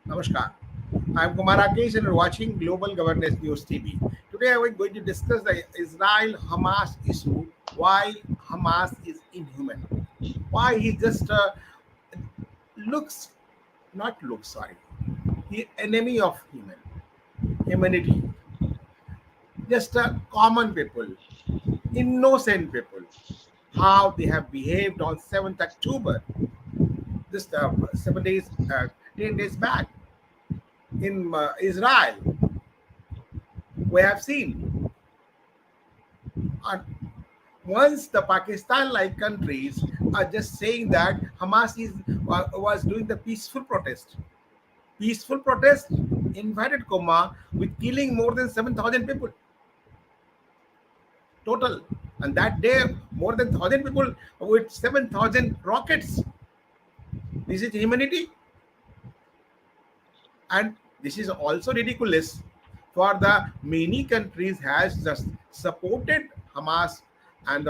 Namaskar. I am Kumar Rakesh and you're watching Global Governance News TV. Today I am going to discuss the Israel-Hamas issue. Why Hamas is inhuman. Why he just looks, not looks, sorry. He enemy of humanity. Just a common people, innocent people. How they have behaved on 7th October, just 7 days, 10 days back in Israel. We have seen. And once the Pakistan-like countries are just saying that Hamas was doing the peaceful protest, invited coma with killing more than 7,000 people total, and that day more than 1,000 people with 7,000 rockets. This is humanity, and this is also ridiculous for the many countries has just supported Hamas and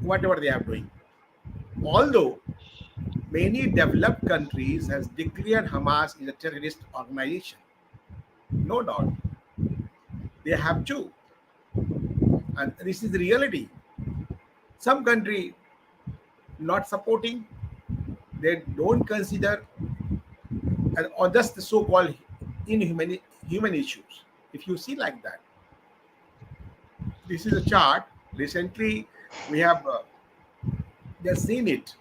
whatever they are doing. Although many developed countries has declared Hamas is a terrorist organization, no doubt they have to, and this is the reality. Some country not supporting, they don't consider, and or just the so-called human issues. If you see like that, this is a chart. Recently, we have just seen it.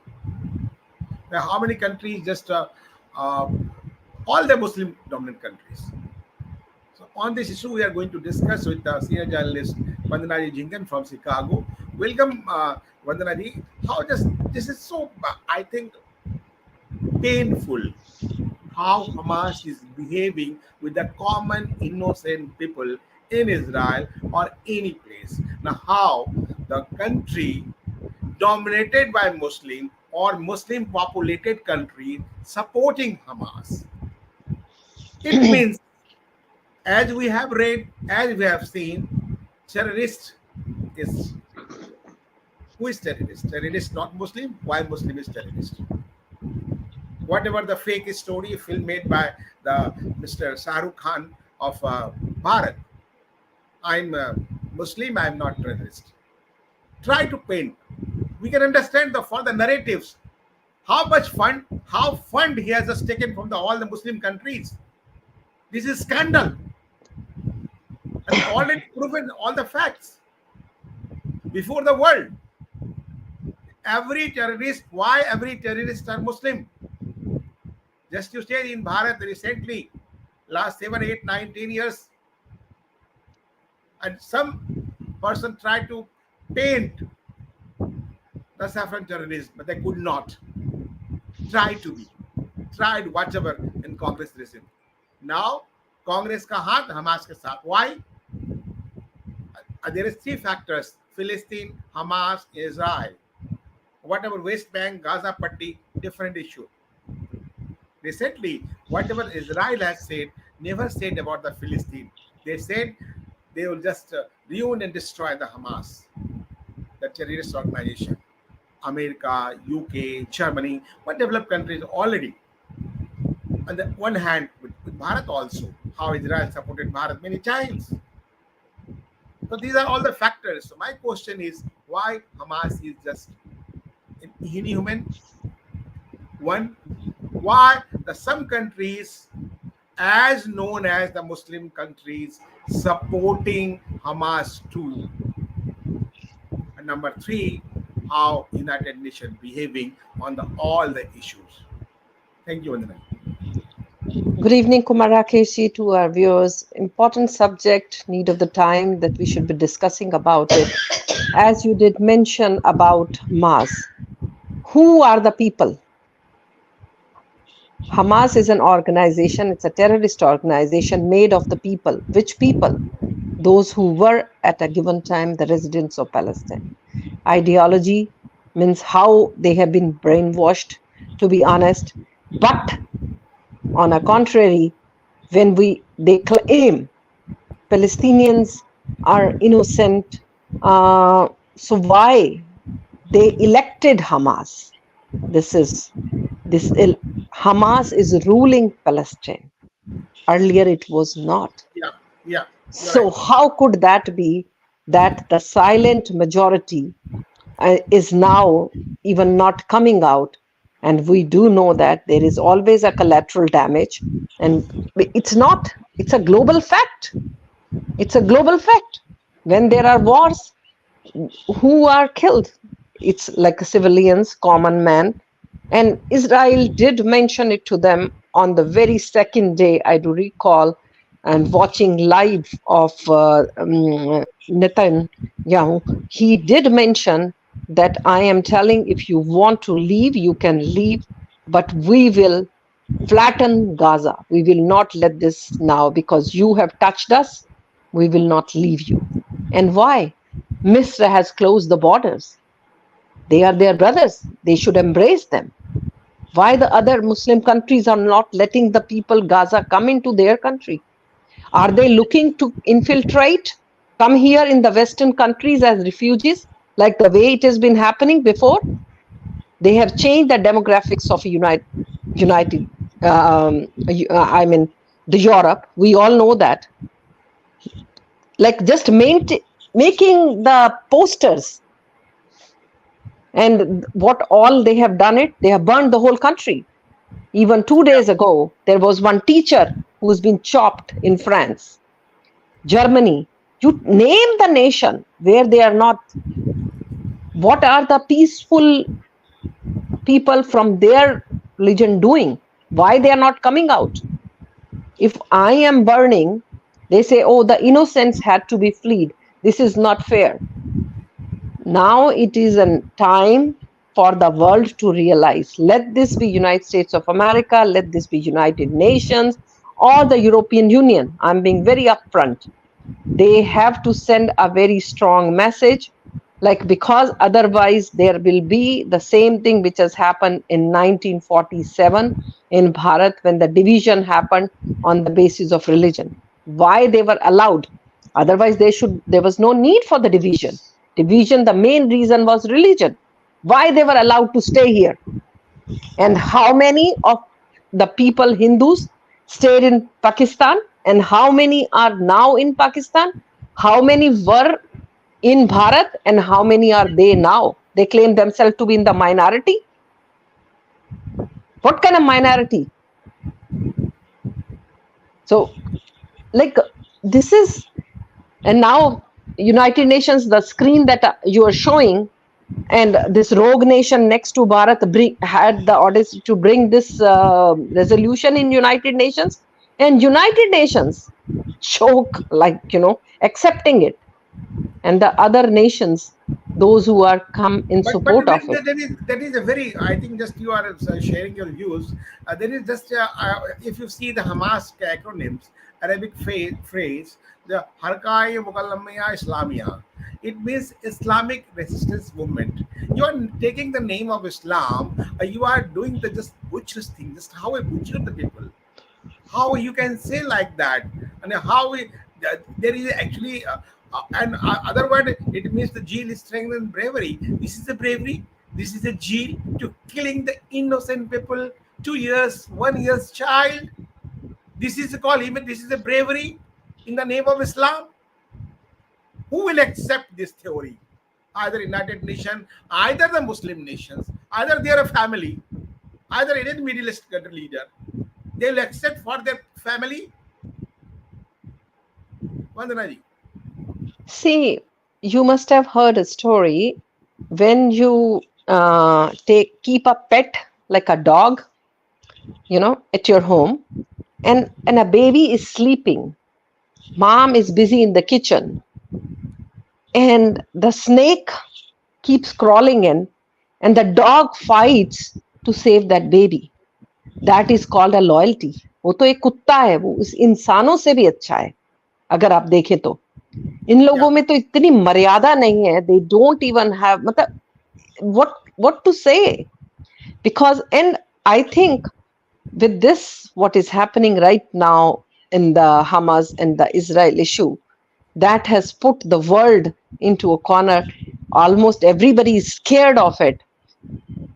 Now, how many countries? Just uh, all the Muslim dominant countries. So on this issue, we are going to discuss with senior journalist Vandana Jingan from Chicago. Welcome, Vandana ji. How just this is so? I think painful how Hamas is behaving with the common innocent people in Israel or any place. Now, how the country dominated by Muslim or Muslim populated country supporting Hamas. It means, as we have read, as we have seen, terrorist is who is terrorist? Terrorist not Muslim. Why Muslim is terrorist? Whatever the fake story film made by the Mr. Shahrukh Khan of Bharat. I'm a Muslim, I'm not terrorist. Try to paint. We can understand the for the narratives. How fund he has just taken from all the Muslim countries. This is scandal. And already proven all the facts before the world. Why every terrorist are Muslim? Just you stay in Bharat recently, last 7, 8, 9, 10 years, and some person tried to paint the saffron terrorism, but they could not. Tried whatever in Congress regime. Now, Congress ka haath Hamas ke saath. Why? There is three factors: Palestine, Hamas, Israel. Whatever West Bank, Gaza Patti, different issue. Recently, whatever Israel has said, never said about the Philistine. They said they will just ruin and destroy the Hamas, the terrorist organization. America, UK, Germany, what developed countries already. On the one hand, with Bharat also, how Israel supported Bharat many times. So these are all the factors. So my question is, why Hamas is just inhuman? One, why some countries, as known as the Muslim countries, supporting Hamas too. And number three, how United Nations behaving on all the issues. Thank you, Vandana. Good evening, Kumar Rakesh, to our viewers. Important subject, need of the time that we should be discussing about it. As you did mention about Hamas, who are the people? Hamas is an organization, it's a terrorist organization made of the people. Which people? Those who were at a given time the residents of Palestine. Ideology means how they have been brainwashed, to be honest. But on the contrary, when they claim Palestinians are innocent, so why they elected Hamas? This Hamas is ruling Palestine. Earlier, it was not. Yeah, yeah, you're So, right. how could that be that the silent majority is now even not coming out? And we do know that there is always a collateral damage. And it's not, it's a global fact. It's a global fact. When there are wars, who are killed? It's like civilians, common man. And Israel did mention it to them on the very second day, I do recall, and watching live of Netanyahu, he did mention that I am telling if you want to leave, you can leave, but we will flatten Gaza. We will not let this now because you have touched us. We will not leave you. And why? Misra has closed the borders. They are their brothers. They should embrace them. Why the other Muslim countries are not letting the people Gaza come into their country? Are they looking to infiltrate, come here in the Western countries as refugees, like the way it has been happening before? They have changed the demographics of United. I mean, the Europe. We all know that. Like just making the posters, and what all they have done it, they have burned the whole country. Even 2 days ago, there was one teacher who's been chopped in France, Germany. You name the nation where they are not. What are the peaceful people from their religion doing? Why they are not coming out? If I am burning, they say, oh, the innocents had to be fleed. This is not fair. Now it is a time for the world to realize, let this be United States of America, let this be United Nations or the European Union. I'm being very upfront. They have to send a very strong message, like, because otherwise there will be the same thing which has happened in 1947 in Bharat when the division happened on the basis of religion. Why they were allowed? Otherwise there was no need for the division. Division, the main reason was religion. Why they were allowed to stay here? And how many of the people, Hindus, stayed in Pakistan? And how many are now in Pakistan? How many were in Bharat? And how many are they now? They claim themselves to be in the minority. What kind of minority? So, like, this is, and now United Nations, the screen that you are showing, and this rogue nation next to Bharat had the audacity to bring this resolution in United Nations, and United Nations choke, like, accepting it, and the other nations, those who are come in But support of it. that is a very, I think, just you are sharing your views. There is just if you see the Hamas acronyms, Arabic phrase, the Harkai Mukallamia Islamia, it means Islamic resistance movement. You are taking the name of Islam, you are doing the just butcherous thing, just how I butcher the people. How you can say like that, and how there is actually and other word, it means the zeal is strength and bravery. This is the bravery, this is the zeal to killing the innocent people, 2 years 1 year's child. This is called even, this is the bravery in the name of Islam. Who will accept this theory? Either United Nations, either the Muslim nations, either they are a family, either it is Middle East leader, they will accept for their family. Vandana ji. See, you must have heard a story when you keep a pet like a dog, at your home, and a baby is sleeping. Mom is busy in the kitchen, and the snake keeps crawling in, and the dog fights to save that baby. That is called a loyalty. वो तो एक कुत्ता है, वो इस इंसानों से भी अच्छा है अगर आप देखें तो. इन लोगों में तो इतनी मर्यादा नहीं है. They don't even have, मतलब, what to say? Because, and I think with this, what is happening right now in the Hamas and the Israel issue, that has put the world into a corner. Almost everybody is scared of it.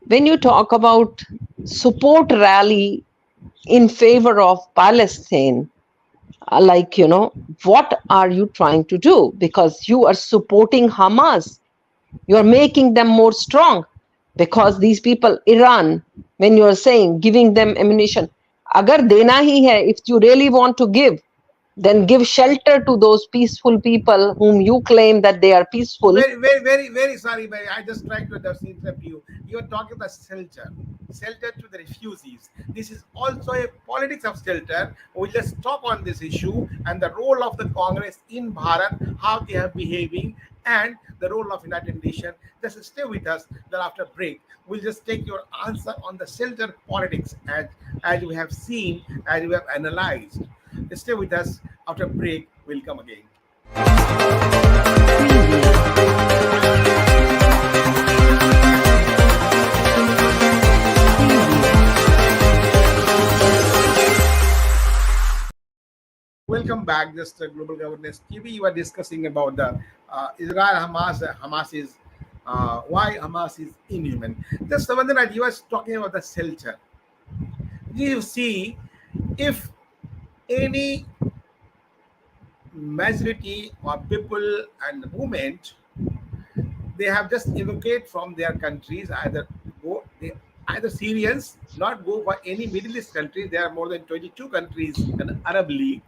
when you talk about support rally in favor of Palestine, like, what are you trying to do? Because you are supporting Hamas. You are making them more strong because these people, Iran, when you are saying giving them ammunition, agar dena hi hai, if you really want to give, then give shelter to those peaceful people whom you claim that they are peaceful. Very sorry, but I just tried to just interrupt you. You are talking about shelter to the refugees. This is also a politics of shelter. We'll just talk on this issue and the role of the Congress in Bharat, how they are behaving, and the role of United Nations. Just stay with us. Then after break, we'll just take your answer on the shelter politics as we have seen, as we have analyzed. Stay with us. After break, we'll come again. Welcome back. Just Global Governance TV. You are discussing about the Israel Hamas. Hamas is why Hamas is inhuman. Just Savandana, you was talking about the shelter. You see, if any majority of people and the movement, they have just evacuated from their countries, either Syrians not go for any Middle East countries. There are more than 22 countries in Arab League.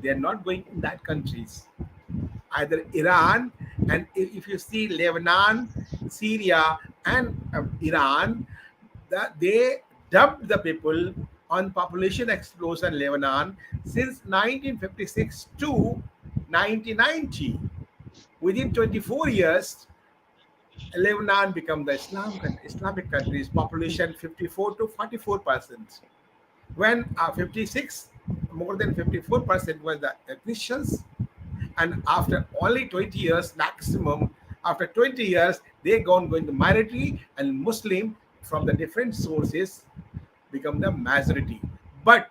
They are not going in that countries. Either Iran, and if you see Lebanon, Syria, and Iran, they dumped the people on population explosion Lebanon since 1956 to 1990. Within 24 years, Lebanon became the Islamic countries, population 54 to 44%. When 56, more than 54% was the Christians, and after only 20 years maximum, after 20 years, they going to minority and Muslim from the different sources become the majority. But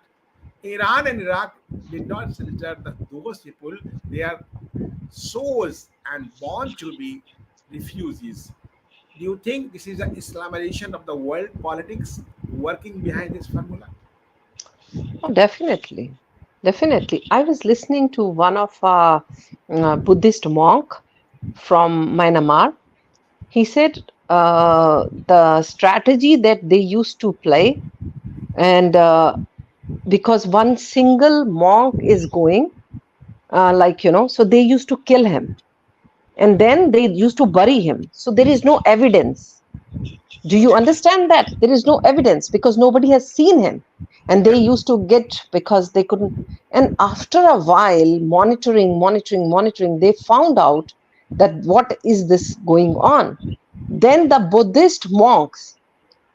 Iran and Iraq did not shelter those people. They are souls and born to be refugees. Do you think this is an Islamization of the world politics working behind this formula? Oh, definitely. Definitely. I was listening to one of Buddhist monk from Myanmar. He said the strategy that they used to play, and because one single monk is going, so they used to kill him and then they used to bury him. So there is no evidence. Do you understand that? There is no evidence because nobody has seen him. And they Yeah. used to get because they couldn't. And after a while, monitoring, they found out that what is this going on? Then the Buddhist monks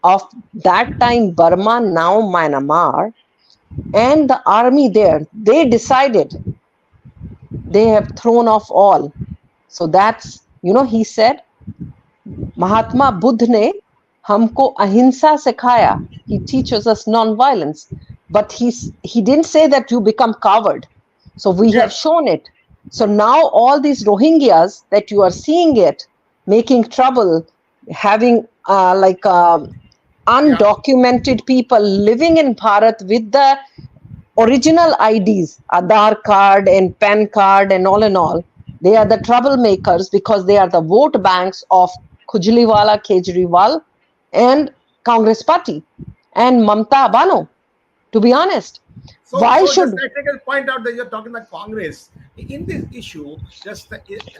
of that time, Burma, now Myanmar, and the army there, they decided they have thrown off all. So that's, he said, Mahatma Buddha ने हमको अहिंसा सिखाया. He teaches us non-violence, but he didn't say that you become coward. So we have Yeah. shown it. So now all these Rohingyas that you are seeing it making trouble, having Yeah. undocumented people living in Bharat with the original IDs, Aadhaar card and PAN card and all. They are the troublemakers because they are the vote banks of Khujliwala, Kejriwal, and Congress Party and Mamta Bano. To be honest, why So just should I take a point out that you're talking about Congress in this issue.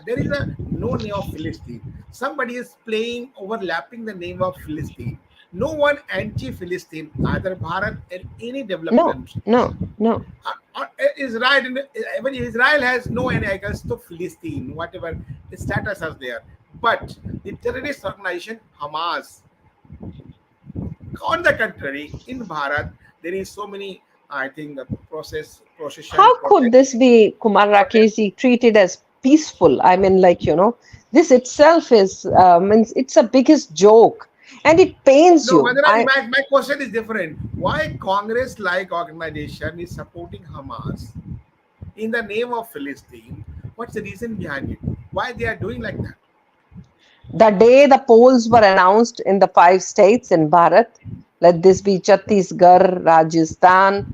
There is a no name of Philistine. Somebody is playing overlapping the name of Philistine. No one anti-Philistine, either Bharat or any developed no, country. no, no. Israel, even Israel has no any against to Philistine, whatever status is there. But the terrorist organization Hamas, on the contrary, in Bharat, there is so many, I think, procession, How could this be, Kumar protest. Rakesh, treated as peaceful? I mean, this itself is, means it's a biggest joke and it pains No, you. Vandana, my question is different. Why Congress-like organization is supporting Hamas in the name of Philistine? What's the reason behind it? Why they are doing like that? The day the polls were announced in the 5 states in Bharat, let this be Chhattisgarh, Rajasthan,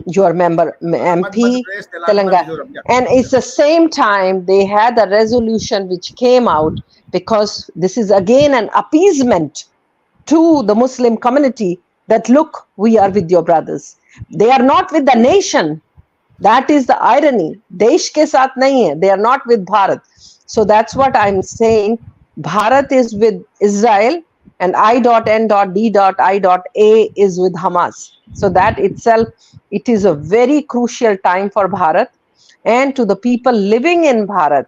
you remember Madhya MP, Pradesh, Telangana, Telangana, Mizoram. Yeah, and yeah. it's the same time they had a resolution which came out because this is again an appeasement to the Muslim community that look, we are with your brothers. They are not with the nation. That is the irony. Desh ke saath nahi hai. They are not with Bharat. So that's what I'm saying. Bharat is with Israel and I.N.D.I.A is with Hamas. So that itself, it is a very crucial time for Bharat and to the people living in Bharat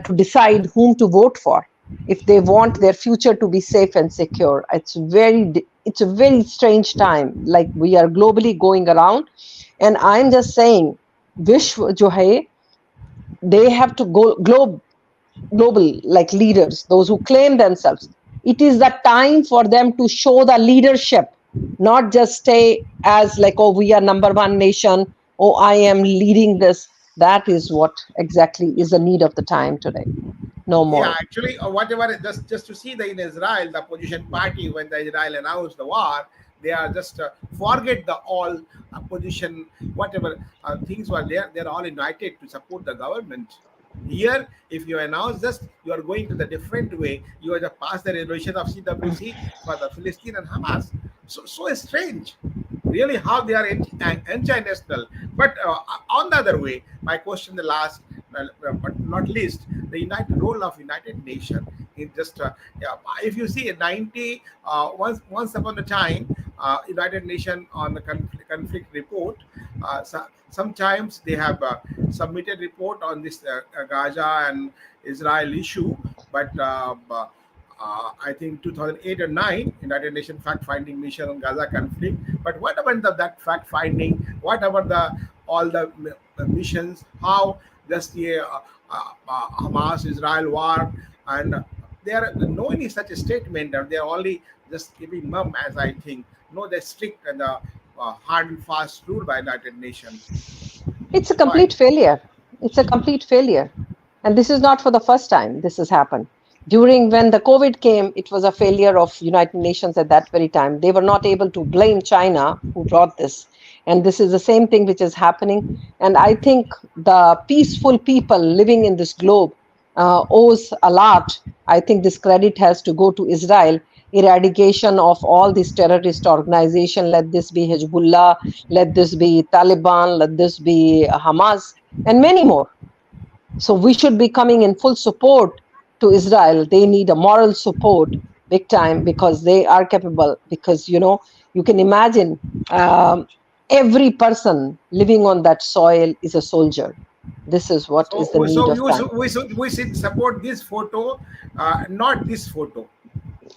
to decide whom to vote for if they want their future to be safe and secure. It's a very strange time. Like we are globally going around, and I'm just saying, Vishwa jo hai, they have to go global like leaders, those who claim themselves. It is the time for them to show the leadership, not just stay as like, oh, we are number one nation, oh, I am leading this. That is what exactly is the need of the time today. No Yeah, more. actually, whatever, just to see the in Israel, the opposition party, when the Israel announced the war, they are just forget the all opposition, whatever things were there. They are all united to support the government. Here, if you announce this, you are going to the different way. You are just pass the resolution of CWC for the Philistine and Hamas. So strange, really, how they are anti-national. But on the other way, my question, the last, but not least, the United role of United Nation is just yeah, if you see 90 once upon a time, United Nation on the conflict report, sometimes they have submitted report on this Gaza and Israel issue, but I think 2008 or 9, United Nations fact-finding mission on Gaza conflict. But what about that fact-finding? What about the all the missions? How just the Hamas Israel war, and they are no any such a statement, or they are only just giving mum, as I think. No, they're strict and hard and fast rule by United Nations. It's a Why? complete failure. It's a complete failure. And this is not for the first time this has happened. During when the COVID came, it was a failure of United Nations at that very time. They were not able to blame China who brought this. And this is the same thing which is happening. And I think the peaceful people living in this globe owes a lot. I think this credit has to go to Israel. Eradication of all these terrorist organization, let this be Hezbollah, let this be Taliban, let this be Hamas, and many more. So we should be coming in full support to Israel. They need a moral support big time because they are capable. Because, you can imagine every person living on that soil is a soldier. This is what is the need of time. We should support this photo, not this photo.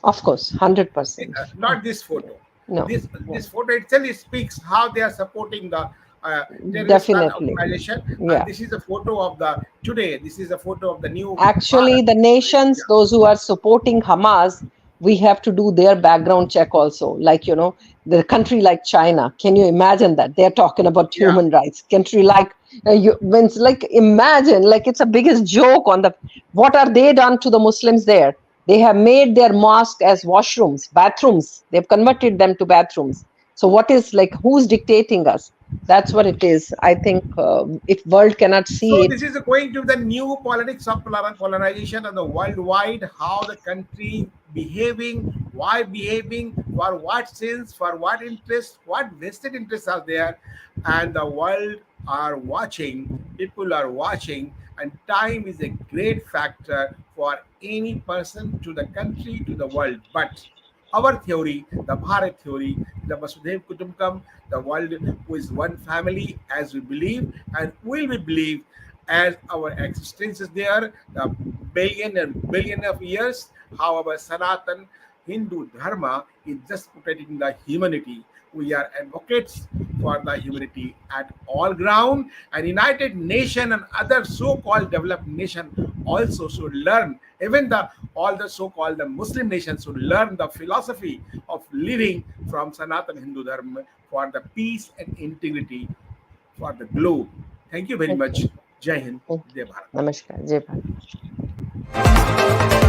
Of course, 100%. Not this photo. No, This photo itself speaks how they are supporting the terrorist definitely. organization. And Yeah. this is a photo of the today. This is a photo of the new Actually, Bharat. the nations, Yeah, those who are supporting Hamas, we have to do their background check also. Like, the country like China, can you imagine that? They're talking about yeah. human rights. Country like, when it's like, imagine, like it's a biggest joke on what are they done to the Muslims there? They have made their mosque as washrooms, bathrooms. They've converted them to bathrooms. So what is like, who's dictating us? That's what it is. I think if world cannot see So it, this is going to the new politics of polarization and the worldwide, how the country behaving, why behaving, for what sins, for what interest, what vested interests are there, and the world are watching, people are watching, and time is a great factor for any person to the country to the world. But our theory, the Bharat theory, the Vasudev Kutumbakam, the world who is one family, as we believe, and will we believe as our existence is there, the billion and billion of years, how our Sanatan Hindu Dharma is just protecting the humanity. We are advocates for the humanity at all ground, and United Nation and other so-called developed nation also should learn. Even the all the so-called the Muslim nations should learn the philosophy of living from Sanatan Hindu Dharma for the peace and integrity for the globe. Thank you very thank you. much. Jai Hind, Thank Jai you. Bharat. Namaskar. Jai Bharat.